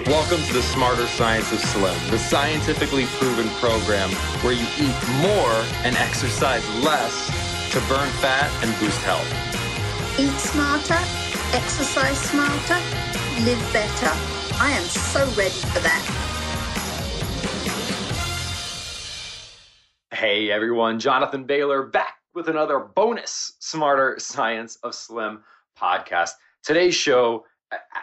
Welcome to the Smarter Science of Slim, the scientifically proven program where you eat more and exercise less to burn fat and boost health. Eat smarter, exercise smarter, live better. I am so ready for that. Hey everyone, Jonathan Baylor back with another bonus Smarter Science of Slim podcast. Today's show,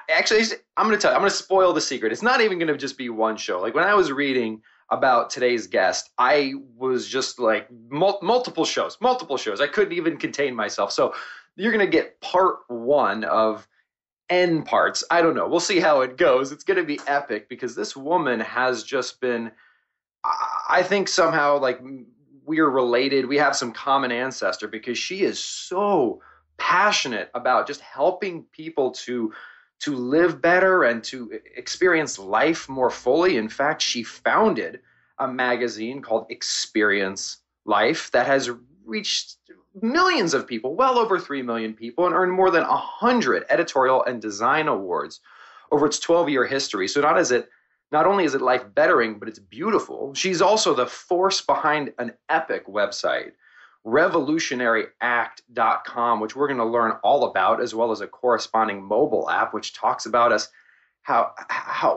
actually, I'm going to spoil the secret. It's not even going to just be one show. Like when I was reading about today's guest, I was just like multiple shows. I couldn't even contain myself. So you're going to get part one of N parts. I don't know. We'll see how it goes. It's going to be epic because this woman has just been, I think somehow like we're related. We have some common ancestor because she is so passionate about just helping people to live better and to experience life more fully. In fact, she founded a magazine called Experience Life that has reached millions of people, well over 3 million people, and earned more than 100 editorial and design awards over its 12-year history. So not only is it life bettering, but it's beautiful. She's also the force behind an epic website, revolutionaryact.com, which we're going to learn all about, as well as a corresponding mobile app, which talks about us how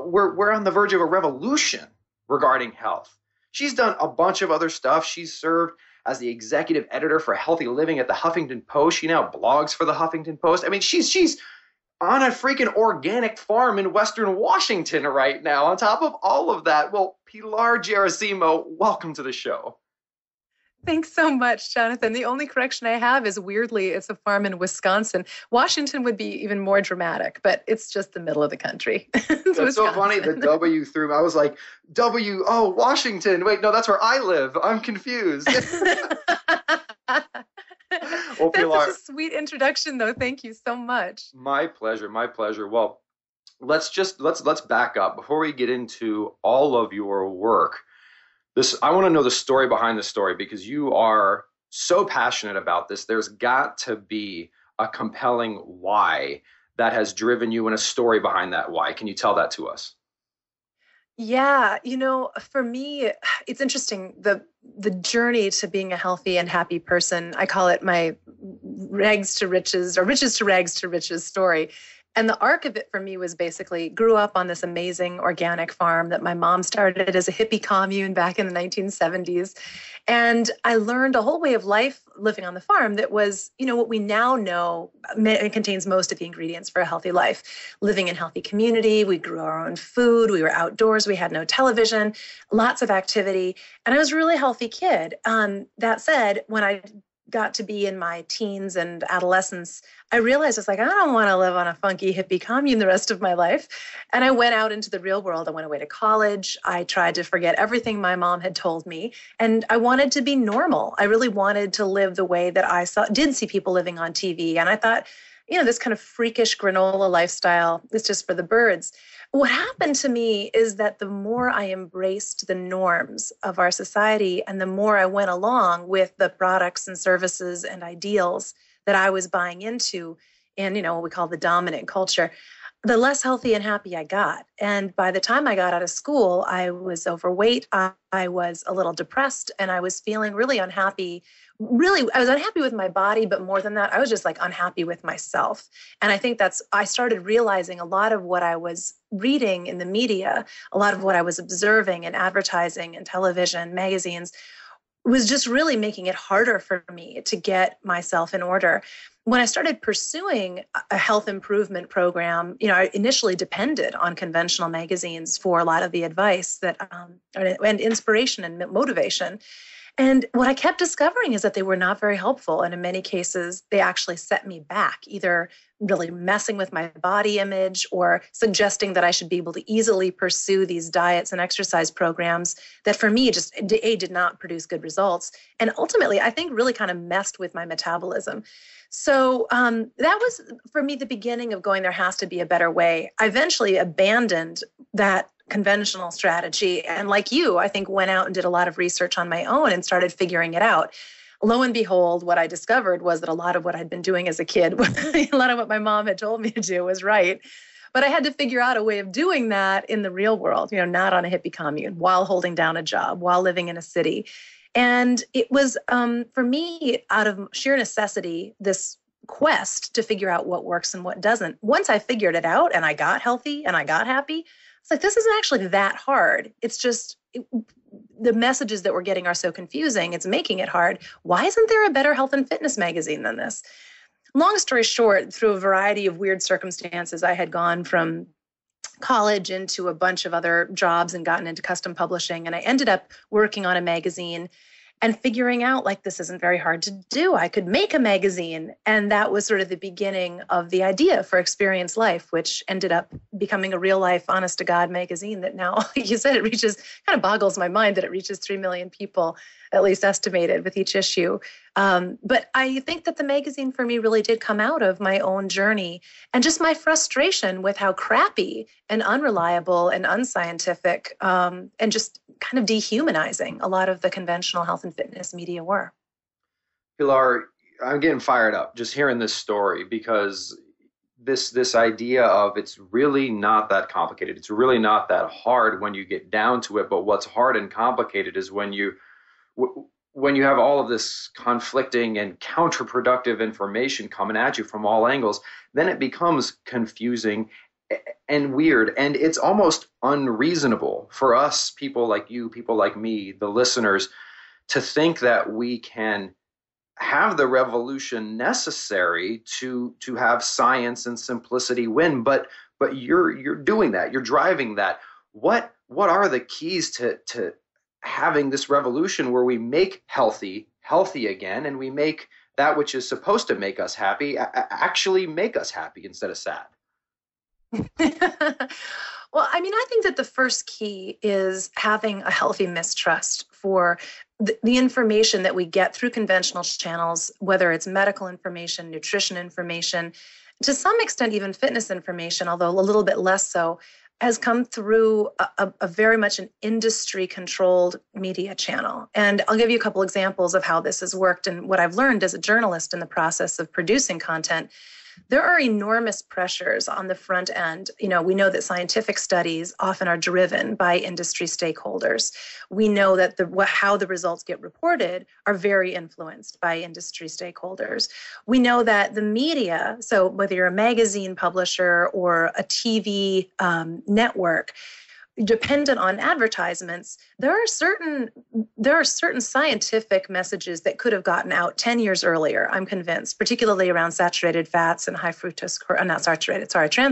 we're on the verge of a revolution regarding health. She's done a bunch of other stuff. She's served as the executive editor for Healthy Living at the Huffington Post. She now blogs for the Huffington Post. I mean, she's on a freaking organic farm in Western Washington right now. On top of all of that, well, Pilar Gerasimo, welcome to the show. Thanks so much, Jonathan. The only correction I have is, weirdly, it's a farm in Wisconsin. Washington would be even more dramatic, but it's just the middle of the country. That's so funny, the W threw me. I was like, Washington. Wait, no, that's where I live. I'm confused. Well, Pilar, that's such a sweet introduction, though. Thank you so much. My pleasure. Well, let's back up. Before we get into all of your work, I want to know the story behind the story because you are so passionate about this. There's got to be a compelling why that has driven you and a story behind that why. Can you tell that to us? Yeah, for me, it's interesting. The journey to being a healthy and happy person, I call it my rags to riches or riches to rags to riches story. And the arc of it for me was basically grew up on this amazing organic farm that my mom started as a hippie commune back in the 1970s. And I learned a whole way of life living on the farm that was, what we now know it contains most of the ingredients for a healthy life. Living in healthy community, we grew our own food, we were outdoors, we had no television, lots of activity. And I was a really healthy kid. That said, when I got to be in my teens and adolescence, I realized I don't want to live on a funky hippie commune the rest of my life. And I went out into the real world. I went away to college. I tried to forget everything my mom had told me. And I wanted to be normal. I really wanted to live the way that I did see people living on TV. And I thought, this kind of freakish granola lifestyle is just for the birds. What happened to me is that the more I embraced the norms of our society and the more I went along with the products and services and ideals that I was buying into in, what we call the dominant culture, the less healthy and happy I got. And by the time I got out of school, I was overweight, I was a little depressed, and I was feeling really unhappy. Really, I was unhappy with my body, but more than that, I was just unhappy with myself. And I think I started realizing a lot of what I was reading in the media, a lot of what I was observing in advertising and television, magazines, was just really making it harder for me to get myself in order. When I started pursuing a health improvement program, I initially depended on conventional magazines for a lot of the advice and inspiration and motivation. And what I kept discovering is that they were not very helpful. And in many cases, they actually set me back, either really messing with my body image or suggesting that I should be able to easily pursue these diets and exercise programs that for me just did not produce good results. And ultimately, I think really kind of messed with my metabolism. So that was, for me, the beginning of going, there has to be a better way. I eventually abandoned that conventional strategy. And like you, I think went out and did a lot of research on my own and started figuring it out. Lo and behold, what I discovered was that a lot of what I'd been doing as a kid, a lot of what my mom had told me to do was right. But I had to figure out a way of doing that in the real world, not on a hippie commune, while holding down a job, while living in a city. And it was, for me, out of sheer necessity, this quest to figure out what works and what doesn't. Once I figured it out and I got healthy and I got happy, it's like, this isn't actually that hard. It's just the messages that we're getting are so confusing. It's making it hard. Why isn't there a better health and fitness magazine than this? Long story short, through a variety of weird circumstances, I had gone from college into a bunch of other jobs and gotten into custom publishing. And I ended up working on a magazine and figuring out, like, this isn't very hard to do. I could make a magazine. And that was sort of the beginning of the idea for Experience Life, which ended up becoming a real life, honest to God magazine that now, like you said, it reaches, kind of boggles my mind that it reaches 3 million people, at least estimated, with each issue. But I think that the magazine for me really did come out of my own journey and just my frustration with how crappy and unreliable and unscientific and just kind of dehumanizing a lot of the conventional health and fitness media were. Pilar, I'm getting fired up just hearing this story, because this idea of it's really not that complicated. It's really not that hard when you get down to it. But what's hard and complicated is when you have all of this conflicting and counterproductive information coming at you from all angles, then it becomes confusing and weird. And it's almost unreasonable for us, people like you, people like me, the listeners, to think that we can have the revolution necessary to have science and simplicity win. But you're doing that. You're driving that. What are the keys to having this revolution where we make healthy again, and we make that which is supposed to make us happy actually make us happy instead of sad? Well, I mean, I think that the first key is having a healthy mistrust for the information that we get through conventional channels, whether it's medical information, nutrition information, to some extent even fitness information, although a little bit less so, has come through a very much an industry-controlled media channel. And I'll give you a couple examples of how this has worked and what I've learned as a journalist in the process of producing content. There are enormous pressures on the front end. We know that scientific studies often are driven by industry stakeholders. We know that how the results get reported are very influenced by industry stakeholders. We know that the media, so whether you're a magazine publisher or a TV network, dependent on advertisements, there are certain scientific messages that could have gotten out 10 years earlier, I'm convinced, particularly around saturated fats and trans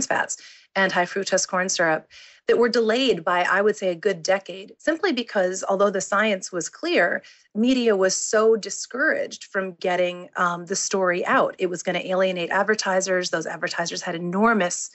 fats and high fructose corn syrup, that were delayed by, I would say, a good decade, simply because although the science was clear, media was so discouraged from getting the story out. It was going to alienate advertisers. Those advertisers had enormous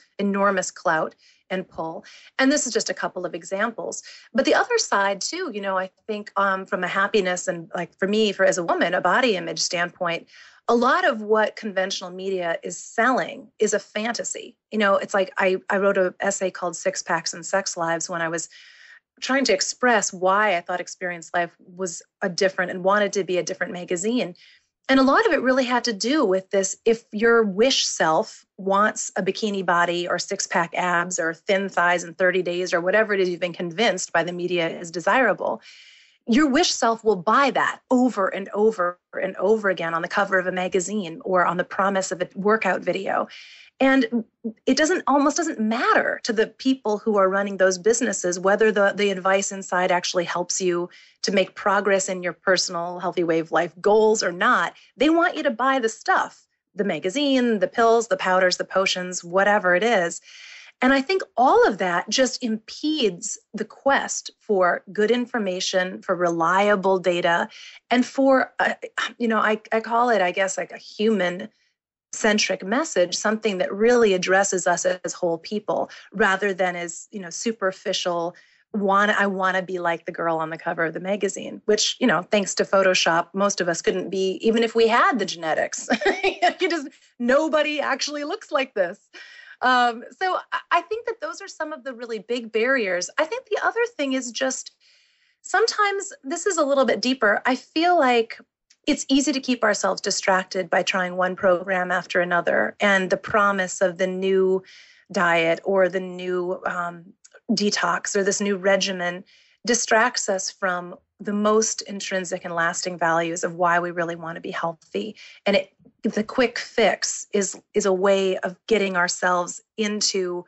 clout and pull. And this is just a couple of examples. But the other side too, I think from a happiness and, like, for me, as a woman, a body image standpoint, a lot of what conventional media is selling is a fantasy. It's like I wrote an essay called Six Packs and Sex Lives when I was trying to express why I thought Experience Life was a different and wanted to be a different magazine. And a lot of it really had to do with this. If your wish self wants a bikini body or six-pack abs or thin thighs in 30 days or whatever it is you've been convinced by the media is desirable, your wish self will buy that over and over and over again on the cover of a magazine or on the promise of a workout video. And it almost doesn't matter to the people who are running those businesses whether the advice inside actually helps you to make progress in your personal healthy way of life goals or not. They want you to buy the stuff, the magazine, the pills, the powders, the potions, whatever it is. And I think all of that just impedes the quest for good information, for reliable data, and for, I call it, I guess, like a human-centric message, something that really addresses us as whole people, rather than as, superficial, I want to be like the girl on the cover of the magazine, which, thanks to Photoshop, most of us couldn't be, even if we had the genetics. Nobody actually looks like this. So I think that those are some of the really big barriers. I think the other thing is just sometimes this is a little bit deeper. I feel like it's easy to keep ourselves distracted by trying one program after another, and the promise of the new diet or the new detox or this new regimen distracts us from the most intrinsic and lasting values of why we really want to be healthy. And the quick fix is a way of getting ourselves into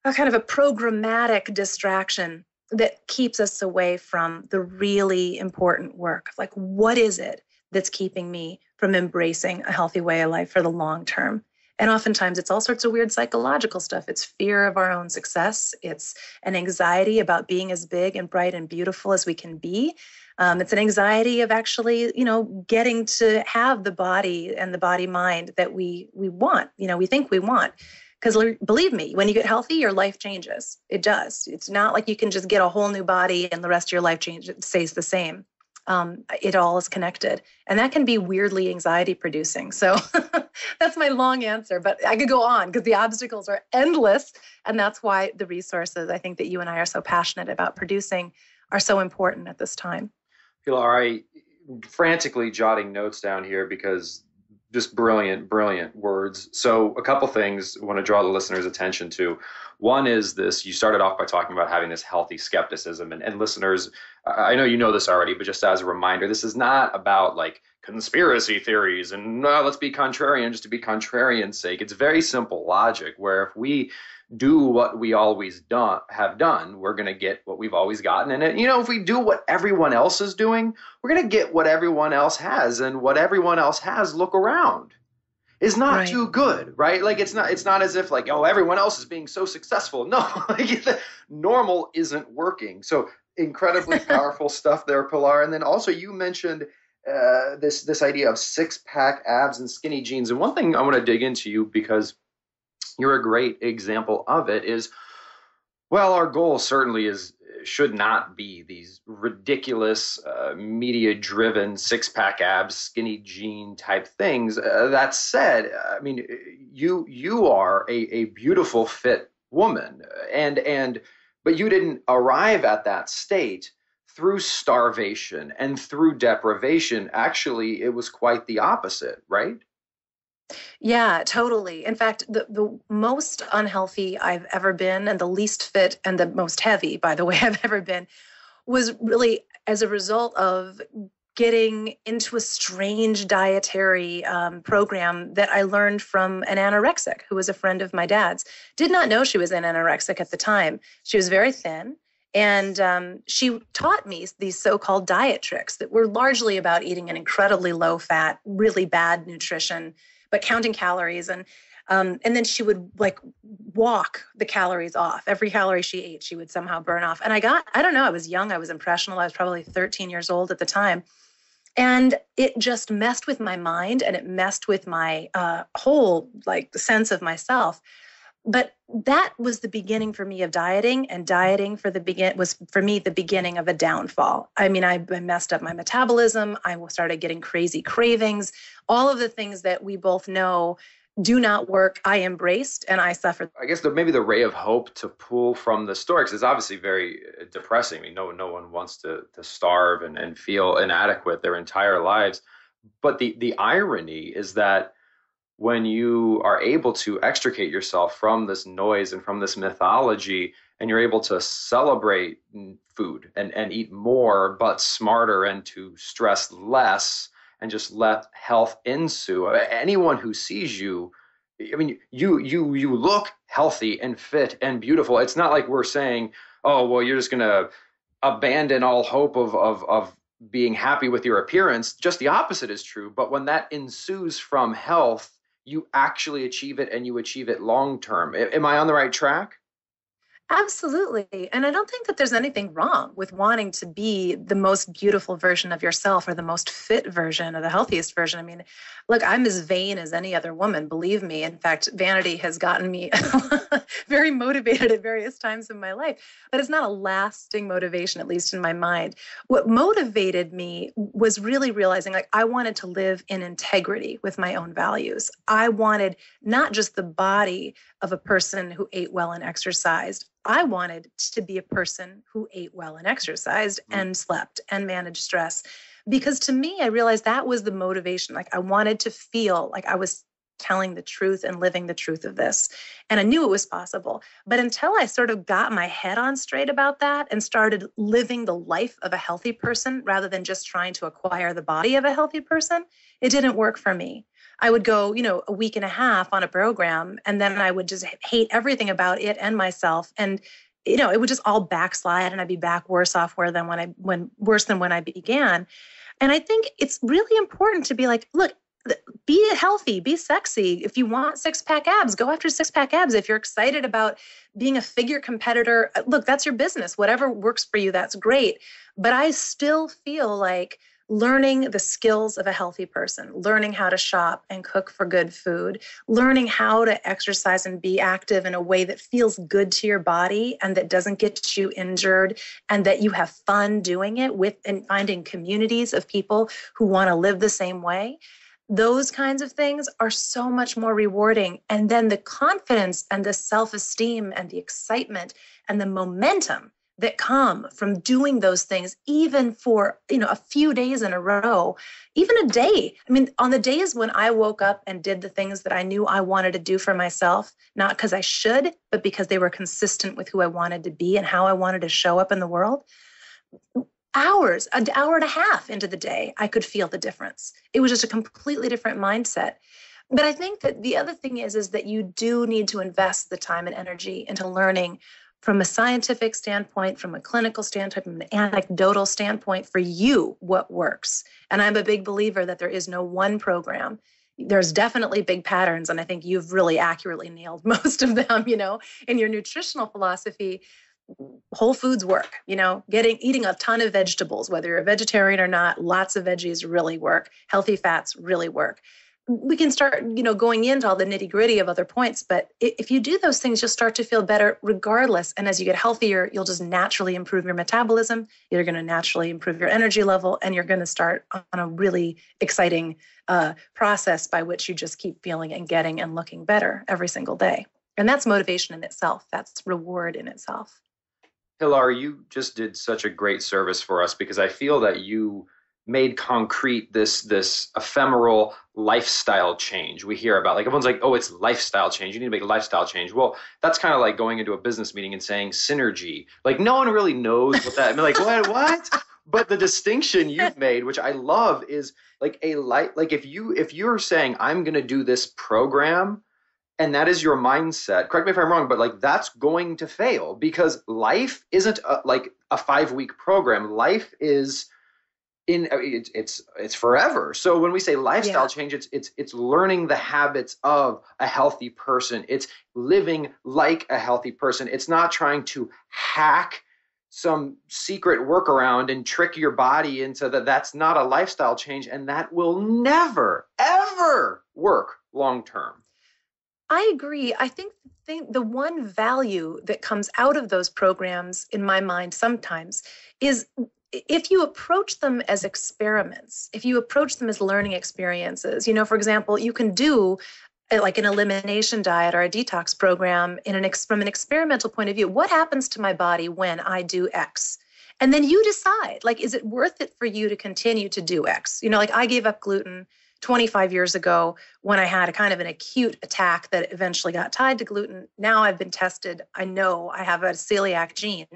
a kind of a programmatic distraction that keeps us away from the really important work. Like, what is it that's keeping me from embracing a healthy way of life for the long term? And oftentimes it's all sorts of weird psychological stuff. It's fear of our own success. It's an anxiety about being as big and bright and beautiful as we can be. It's an anxiety of actually, getting to have the body and the body mind that we want, we think we want. Because believe me, when you get healthy, your life changes. It does. It's not like you can just get a whole new body and the rest of your life stays the same. It all is connected. And that can be weirdly anxiety producing. So that's my long answer, but I could go on because the obstacles are endless. And that's why the resources I think that you and I are so passionate about producing are so important at this time. Pilar, I frantically jotting notes down here because just brilliant words. So a couple things I want to draw the listeners' attention to. One is this, you started off by talking about having this healthy skepticism. And listeners, I know you know this already, but just as a reminder, this is not about like conspiracy theories and let's be contrarian just to be contrarian's sake. It's very simple logic where if we do what we always have done, we're going to get what we've always gotten. And if we do what everyone else is doing, we're going to get what everyone else has. And what everyone else has, look around, is not too good, right? Like it's not as if like, oh, everyone else is being so successful. No, like normal isn't working. So incredibly powerful stuff there, Pilar. And then also you mentioned this idea of six-pack abs and skinny jeans. And one thing I want to dig into you, because you're a great example of it, is, well, our goal certainly should not be these ridiculous media-driven six-pack abs, skinny jean type things. That said, I mean, you are a beautiful, fit woman, but you didn't arrive at that state through starvation and through deprivation. Actually, it was quite the opposite, right? Yeah, totally. In fact, the most unhealthy I've ever been and the least fit and the most heavy, by the way, I've ever been was really as a result of getting into a strange dietary program that I learned from an anorexic who was a friend of my dad's. Did not know she was an anorexic at the time. She was very thin. And she taught me these so-called diet tricks that were largely about eating an incredibly low-fat, really bad nutrition, but counting calories. And then she would like walk the calories off. Every calorie she ate, she would somehow burn off. And I don't know, I was young, I was impressionable. I was probably 13 years old at the time. And it just messed with my mind and it messed with my whole like sense of myself. But that was the beginning for me of dieting, and dieting was for me the beginning of a downfall. I mean, I messed up my metabolism. I started getting crazy cravings. All of the things that we both know do not work, I embraced and I suffered. I guess maybe the ray of hope to pull from the story, because it's obviously very depressing. I mean, no one wants to starve and feel inadequate their entire lives. But the irony is that when you are able to extricate yourself from this noise and from this mythology, and you're able to celebrate food and eat more, but smarter, and to stress less and just let health ensue. Anyone who sees you, I mean, you look healthy and fit and beautiful. It's not like we're saying, oh, well, you're just going to abandon all hope of being happy with your appearance. Just the opposite is true. But when that ensues from health, you actually achieve it, and you achieve it long term. Am I on the right track? Absolutely. And I don't think that there's anything wrong with wanting to be the most beautiful version of yourself or the most fit version or the healthiest version. I mean, look, I'm as vain as any other woman, believe me. In fact, vanity has gotten me very motivated at various times in my life, but it's not a lasting motivation, at least in my mind. What motivated me was really realizing like I wanted to live in integrity with my own values. I wanted not just the body of a person who ate well and exercised. I wanted to be a person who ate well and exercised and slept and managed stress, Because to me, I realized that was the motivation. Like I wanted to feel like I was telling the truth and living the truth of this. And I knew it was possible. But until I sort of got my head on straight about that and started living the life of a healthy person rather than just trying to acquire the body of a healthy person, it didn't work for me. I would go, a week and a half on a program, and then I would just hate everything about it and myself. And it would just all backslide, and I'd be back worse off worse than when I began. And I think it's really important to be like, look, be healthy, be sexy. If you want six-pack abs, go after six-pack abs. If you're excited about being a figure competitor, look, that's your business. Whatever works for you, that's great. But I still feel like learning the skills of a healthy person, learning how to shop and cook for good food, learning how to exercise and be active in a way that feels good to your body and that doesn't get you injured, and that you have fun doing it with, and finding communities of people who want to live the same way. Those kinds of things are so much more rewarding. And then the confidence and the self-esteem and the excitement and the momentum that come from doing those things, even for, a few days in a row, even a day. I mean, on the days when I woke up and did the things that I knew I wanted to do for myself, not because I should, but because they were consistent with who I wanted to be and how I wanted to show up in the world, an hour and a half into the day, I could feel the difference. It was just a completely different mindset. But I think that the other thing is that you do need to invest the time and energy into learning from a scientific standpoint, from a clinical standpoint, from an anecdotal standpoint, for you, what works. And I'm a big believer that there is no one program. There's definitely big patterns, and I think you've really accurately nailed most of them, in your nutritional philosophy. Whole foods work, eating a ton of vegetables, whether you're a vegetarian or not, lots of veggies really work. Healthy fats really work. We can start, going into all the nitty gritty of other points, but if you do those things, you'll start to feel better regardless. And as you get healthier, you'll just naturally improve your metabolism. You're going to naturally improve your energy level, and you're going to start on a really exciting process by which you just keep feeling and getting and looking better every single day. And that's motivation in itself. That's reward in itself. Pilar, you just did such a great service for us, because I feel that you made concrete this ephemeral lifestyle change we hear about. Like everyone's like, oh, it's lifestyle change. You need to make a lifestyle change. Well, that's kind of like going into a business meeting and saying synergy. Like no one really knows what that. I mean, like what? But the distinction you've made, which I love, is like if you're saying I'm going to do this program, and that is your mindset, correct me if I'm wrong, but like that's going to fail, because life isn't like a 5-week program. Life is it's forever. So when we say lifestyle change, it's learning the habits of a healthy person. It's living like a healthy person. It's not trying to hack some secret workaround and trick your body into that. That's not a lifestyle change, and that will never, ever work long term. I agree. I think the one value that comes out of those programs, in my mind, sometimes is if you approach them as experiments, if you approach them as learning experiences. For example, you can do like an elimination diet or a detox program from an experimental point of view. What happens to my body when I do X? And then you decide, like, is it worth it for you to continue to do X? Like I gave up gluten 25 years ago when I had a kind of an acute attack that eventually got tied to gluten. Now I've been tested. I know I have a celiac gene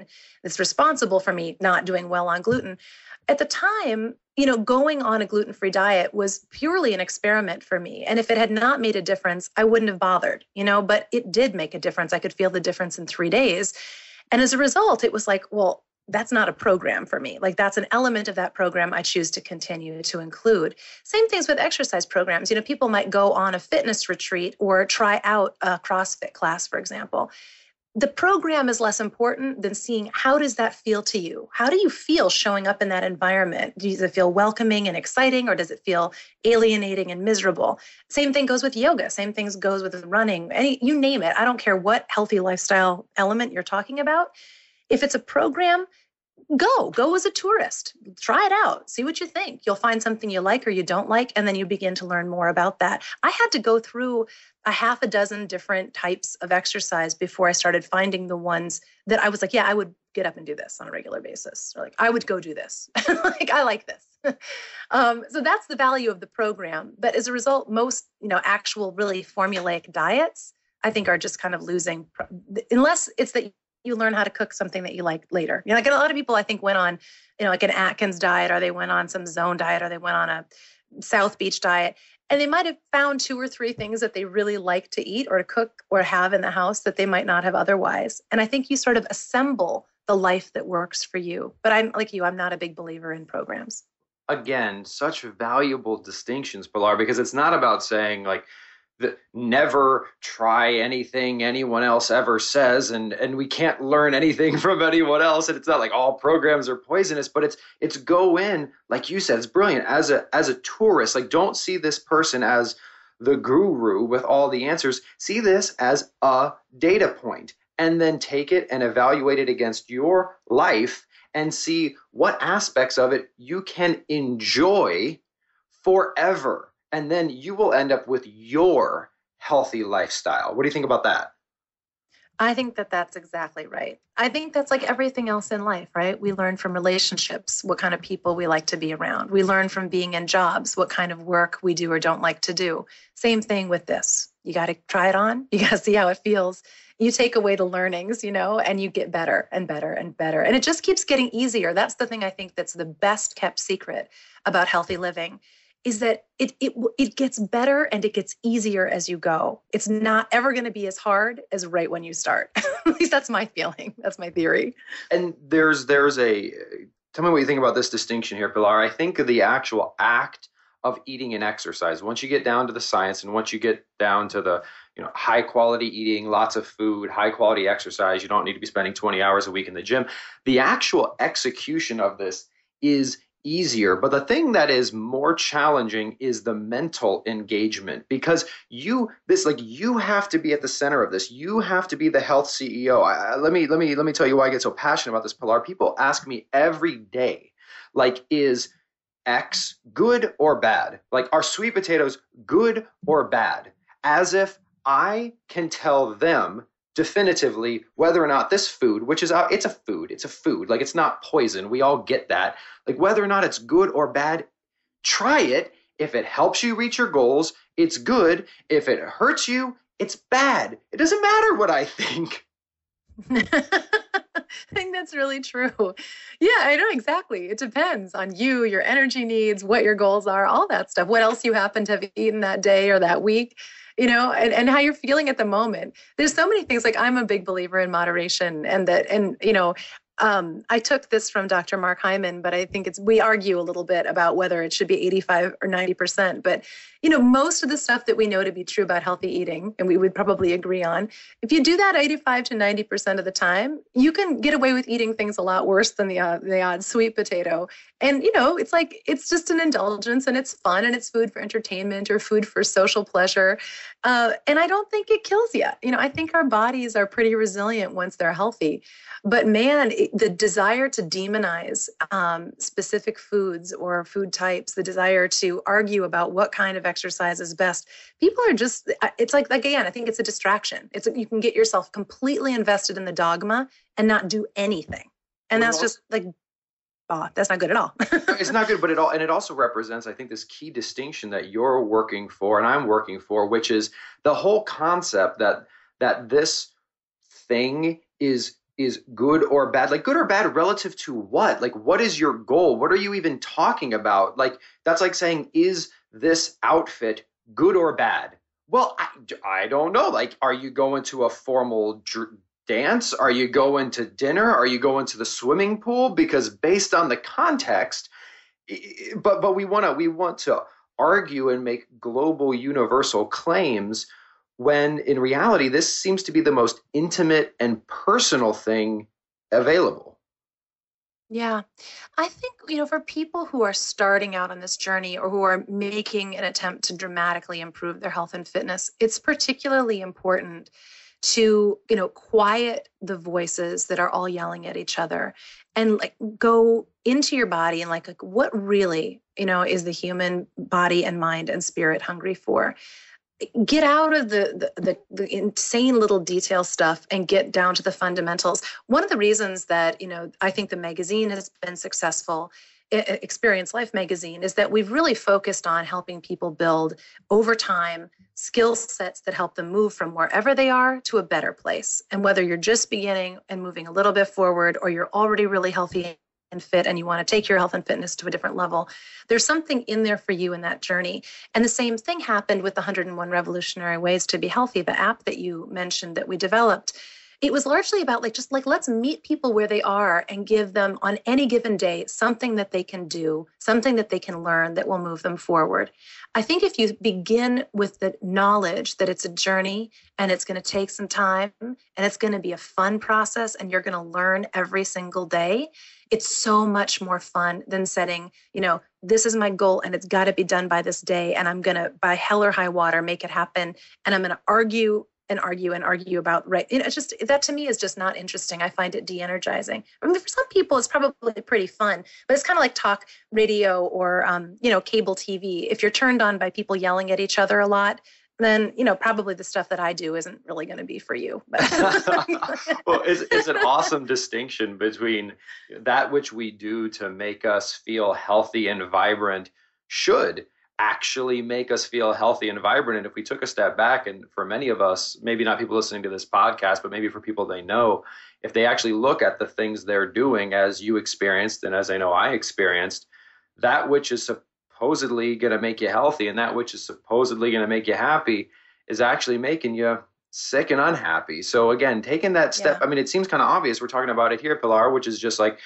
that's responsible for me not doing well on gluten. At the time, going on a gluten-free diet was purely an experiment for me. And if it had not made a difference, I wouldn't have bothered, but it did make a difference. I could feel the difference in 3 days. And as a result, it was like, well, that's not a program for me. Like that's an element of that program I choose to continue to include. Same things with exercise programs. People might go on a fitness retreat or try out a CrossFit class, for example. The program is less important than seeing how does that feel to you? How do you feel showing up in that environment? Does it feel welcoming and exciting, or does it feel alienating and miserable? Same thing goes with yoga. Same things goes with running. You name it. I don't care what healthy lifestyle element you're talking about. If it's a program, go as a tourist, try it out, see what you think. You'll find something you like or you don't like, and then you begin to learn more about that. I had to go through a half a dozen different types of exercise before I started finding the ones that I was like, yeah, I would get up and do this on a regular basis. Or like, I would go do this. Like, I like this. So that's the value of the program. But as a result, most, actual really formulaic diets, I think, are just kind of losing, unless it's that you learn how to cook something that you like later. Like a lot of people, I think, went on, like an Atkins diet, or they went on some zone diet, or they went on a South Beach diet. And they might have found 2 or 3 things that they really like to eat or to cook or have in the house that they might not have otherwise. And I think you sort of assemble the life that works for you. But I'm like you, I'm not a big believer in programs. Again, such valuable distinctions, Pilar, because it's not about saying like never try anything anyone else ever says, and we can't learn anything from anyone else, and it's not like all programs are poisonous, but it's go in, like you said, it's brilliant as a tourist. Like, don't see this person as the guru with all the answers. See this as a data point, and then take it and evaluate it against your life and see what aspects of it you can enjoy forever. And then you will end up with your healthy lifestyle. What do you think about that? I think that that's exactly right. I think that's like everything else in life, right? We learn from relationships, what kind of people we like to be around. We learn from being in jobs, what kind of work we do or don't like to do. Same thing with this. You got to try it on. You got to see how it feels. You take away the learnings, and you get better and better and better. And it just keeps getting easier. That's the thing I think that's the best kept secret about healthy living, is that it gets better and it gets easier as you go. It's not ever going to be as hard as right when you start. At least that's my feeling. That's my theory. And there's a, tell me what you think about this distinction here, Pilar. I think of the actual act of eating and exercise. Once you get down to the science, and once you get down to the high quality eating, lots of food, high quality exercise, you don't need to be spending 20 hours a week in the gym. The actual execution of this is easier. But the thing that is more challenging is the mental engagement, because you have to be at the center of this. You have to be the health CEO. Let me tell you why I get so passionate about this, Pilar. People ask me every day, like, is X good or bad? Like, are sweet potatoes good or bad? As if I can tell them definitively whether or not this food, which is it's a food, like, it's not poison. We all get that. Like, whether or not it's good or bad, try it. If it helps you reach your goals, it's good. If it hurts you, it's bad. It doesn't matter what I think. I think that's really true. Yeah, I know, exactly. It depends on you, your energy needs, what your goals are, all that stuff, what else you happen to have eaten that day or that week, and how you're feeling at the moment. There's so many things. Like, I'm a big believer in moderation, and I took this from Dr. Mark Hyman, but I think we argue a little bit about whether it should be 85 or 90%. But, most of the stuff that we know to be true about healthy eating, and we would probably agree on, if you do that 85 to 90% of the time, you can get away with eating things a lot worse than the odd sweet potato. And, it's like, it's just an indulgence, and it's fun, and it's food for entertainment or food for social pleasure. And I don't think it kills you. I think our bodies are pretty resilient once they're healthy. But man, the desire to demonize specific foods or food types, the desire to argue about what kind of exercise is best, people are just, it's like, again, I think it's a distraction. You can get yourself completely invested in the dogma and not do anything. And that's just like, that's not good at all. It's not good, but it also represents, I think, this key distinction that you're working for and I'm working for, which is the whole concept that this thing is good or bad. Like, good or bad relative to what? Like, what is your goal? What are you even talking about? Like, that's like saying, is this outfit good or bad? Well, I don't know. Like, are you going to a formal dance? Are you going to dinner? Are you going to the swimming pool? Because based on the context, but we want to argue and make global universal claims, when in reality, this seems to be the most intimate and personal thing available. Yeah. I think, for people who are starting out on this journey or who are making an attempt to dramatically improve their health and fitness, it's particularly important to, quiet the voices that are all yelling at each other, and like go into your body and like what really, is the human body and mind and spirit hungry for. Get out of the insane little detail stuff and get down to the fundamentals. One of the reasons that, I think the magazine has been successful Experience Life magazine is that we've really focused on helping people build over time skill sets that help them move from wherever they are to a better place. And whether you're just beginning and moving a little bit forward, or you're already really healthy and fit and you want to take your health and fitness to a different level, there's something in there for you in that journey. And the same thing happened with the 101 Revolutionary Ways to Be Healthy, the app that you mentioned that we developed. It was largely about let's meet people where they are and give them on any given day something that they can do, something that they can learn that will move them forward. I think if you begin with the knowledge that it's a journey and it's going to take some time and it's going to be a fun process and you're going to learn every single day, it's so much more fun than setting, this is my goal and it's got to be done by this day. And I'm going to, by hell or high water, make it happen. And I'm going to argue about, right. It's just, that to me is just not interesting. I find it de-energizing. I mean, for some people, it's probably pretty fun, but it's kind of like talk radio or, cable TV. If you're turned on by people yelling at each other a lot, then, probably the stuff that I do isn't really going to be for you. Well, it's an awesome distinction between that which we do to make us feel healthy and vibrant should actually make us feel healthy and vibrant. And if we took a step back, and for many of us, maybe not people listening to this podcast, but maybe for people they know, if they actually look at the things they're doing as you experienced, and as I know I experienced, that which is supposedly going to make you healthy and that which is supposedly going to make you happy is actually making you sick and unhappy. So again, taking that step, I mean, it seems kind of obvious. We're talking about it here, Pilar, which is just like,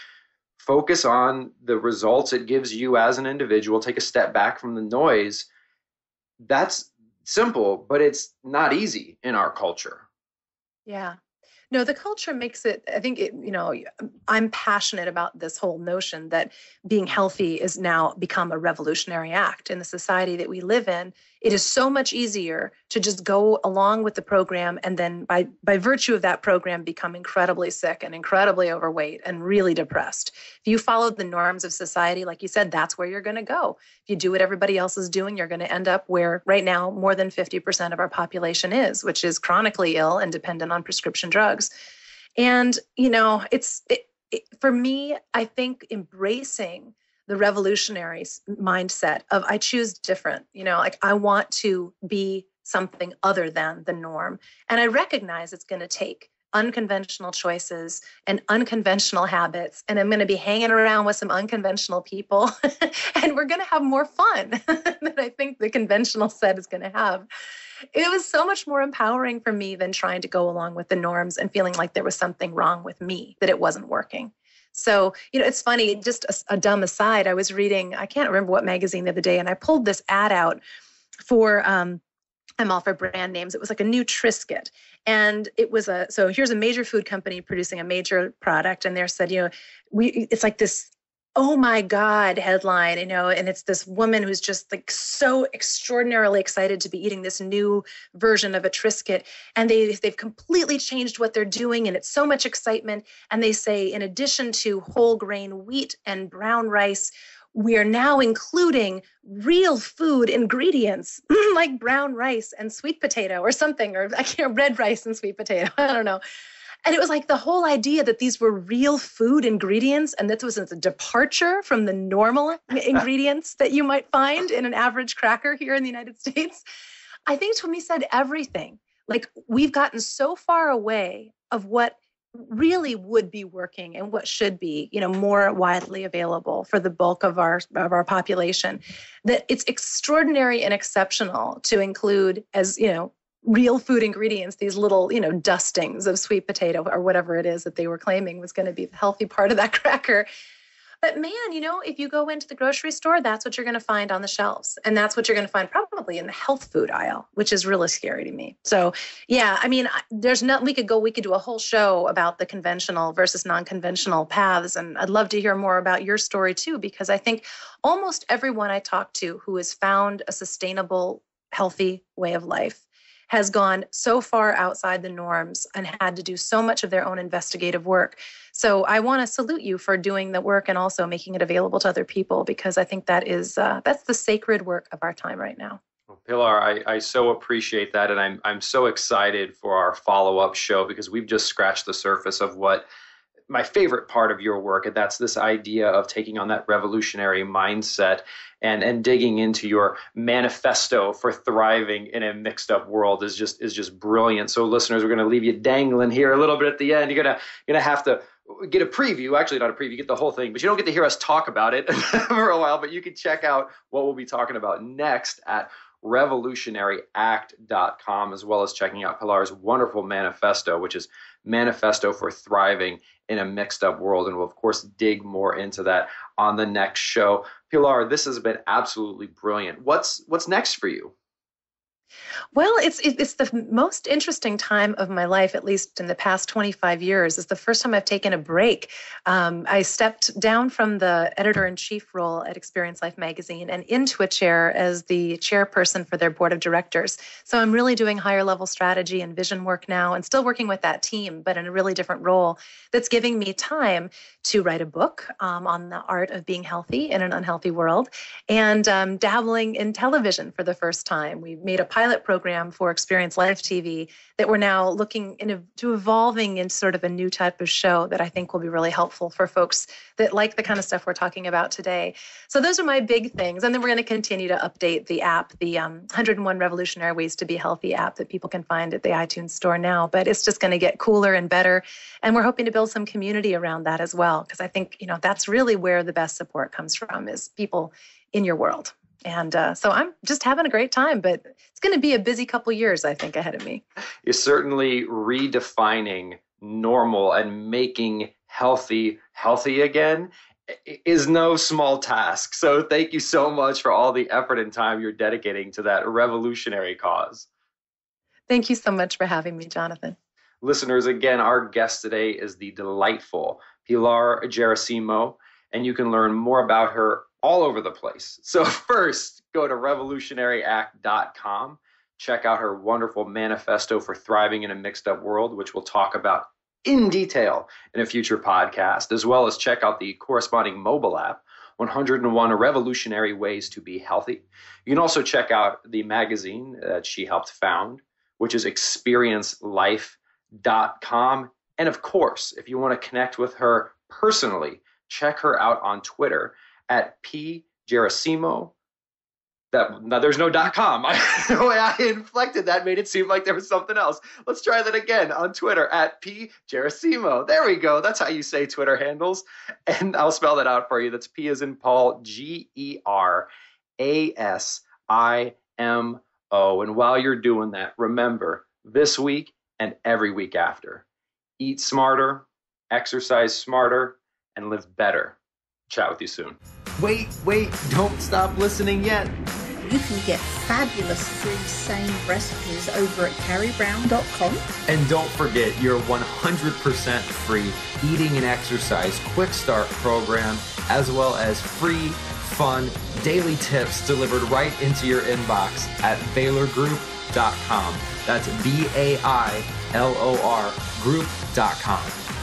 focus on the results it gives you as an individual. Take a step back from the noise. That's simple, but it's not easy in our culture. Yeah. No, the culture makes it, I think, I'm passionate about this whole notion that being healthy is now become a revolutionary act in the society that we live in. It is so much easier to just go along with the program and then by virtue of that program become incredibly sick and incredibly overweight and really depressed. If you follow the norms of society, like you said, that's where you're going to go. If you do what everybody else is doing, you're going to end up where right now more than 50% of our population is, which is chronically ill and dependent on prescription drugs. And, for me, I think embracing the revolutionary mindset of I choose different, I want to be something other than the norm. And I recognize it's going to take unconventional choices and unconventional habits. And I'm going to be hanging around with some unconventional people and we're going to have more fun than I think the conventional set is going to have. It was so much more empowering for me than trying to go along with the norms and feeling like there was something wrong with me, that it wasn't working. So, it's funny, just a dumb aside, I was reading, I can't remember what magazine the other day, and I pulled this ad out for, I'm all for brand names. It was like a new Triscuit. And it was so here's a major food company producing a major product. And they said, it's like this, oh my God headline, and it's this woman who's just like so extraordinarily excited to be eating this new version of a Triscuit. And they've completely changed what they're doing. And it's so much excitement. And they say, in addition to whole grain wheat and brown rice, we are now including real food ingredients like brown rice and sweet potato or something, or red rice and sweet potato. I don't know. And it was like the whole idea that these were real food ingredients and that was a departure from the normal ingredients that you might find in an average cracker here in the United States. I think to me said everything. Like, we've gotten so far away of what really would be working and what should be, more widely available for the bulk of our population, that it's extraordinary and exceptional to include as, real food ingredients, these little, dustings of sweet potato or whatever it is that they were claiming was going to be the healthy part of that cracker. But man, if you go into the grocery store, that's what you're going to find on the shelves. And that's what you're going to find probably in the health food aisle, which is really scary to me. So yeah, I mean, there's nothing we could do a whole show about the conventional versus non-conventional paths. And I'd love to hear more about your story too, because I think almost everyone I talk to who has found a sustainable, healthy way of life has gone so far outside the norms and had to do so much of their own investigative work. So I want to salute you for doing the work and also making it available to other people, because I think that is that's the sacred work of our time right now. Well, Pilar, I so appreciate that, and I'm so excited for our follow-up show, because we've just scratched the surface of what my favorite part of your work, and that's this idea of taking on that revolutionary mindset and digging into your manifesto for thriving in a mixed up world is just brilliant. So listeners, we're going to leave you dangling here a little bit at the end. You're gonna have to get a preview, actually not a preview, get the whole thing, but you don't get to hear us talk about it for a while, but you can check out what we'll be talking about next at revolutionaryact.com, as well as checking out Pilar's wonderful manifesto, which is Manifesto for Thriving in a Mixed Up World. And we'll, of course, dig more into that on the next show. Pilar, this has been absolutely brilliant. What's next for you? Well, it's the most interesting time of my life, at least in the past 25 years. It's the first time I've taken a break. I stepped down from the editor-in-chief role at Experience Life magazine and into a chair as the chairperson for their board of directors. So I'm really doing higher level strategy and vision work now, and still working with that team, but in a really different role that's giving me time to write a book on the art of being healthy in an unhealthy world, and dabbling in television for the first time. We made a pilot program for Experience Life TV that we're now looking to evolving into sort of a new type of show that I think will be really helpful for folks that like the kind of stuff we're talking about today. So those are my big things. And then we're going to continue to update the app, the 101 Revolutionary Ways to Be Healthy app that people can find at the iTunes store now. But it's just going to get cooler and better. And we're hoping to build some community around that as well, because I think, that's really where the best support comes from, is people in your world. And so I'm just having a great time, but it's going to be a busy couple years, I think, ahead of me. You're certainly redefining normal and making healthy again is no small task. So thank you so much for all the effort and time you're dedicating to that revolutionary cause. Thank you so much for having me, Jonathan. Listeners, again, our guest today is the delightful Pilar Gerasimo, and you can learn more about her all over the place. So first, go to revolutionaryact.com. Check out her wonderful manifesto for thriving in a mixed up world, which we'll talk about in detail in a future podcast, as well as check out the corresponding mobile app, 101 Revolutionary Ways to Be Healthy. You can also check out the magazine that she helped found, which is experiencelife.com. And of course, if you want to connect with her personally, check her out on Twitter at P. Gerasimo. Now there's no .com. The way I inflected that made it seem like there was something else. Let's try that again on Twitter at P. Gerasimo. There we go. That's how you say Twitter handles. And I'll spell that out for you. That's P as in Paul, Gerasimo. And while you're doing that, remember, this week and every week after, eat smarter, exercise smarter, and live better. Chat with you soon. Wait, don't stop listening yet. You can get fabulous free SANE recipes over at carriebrown.com. And don't forget your 100% free eating and exercise quick start program, as well as free, fun, daily tips delivered right into your inbox at baylorgroup.com. That's BAILOR group.com.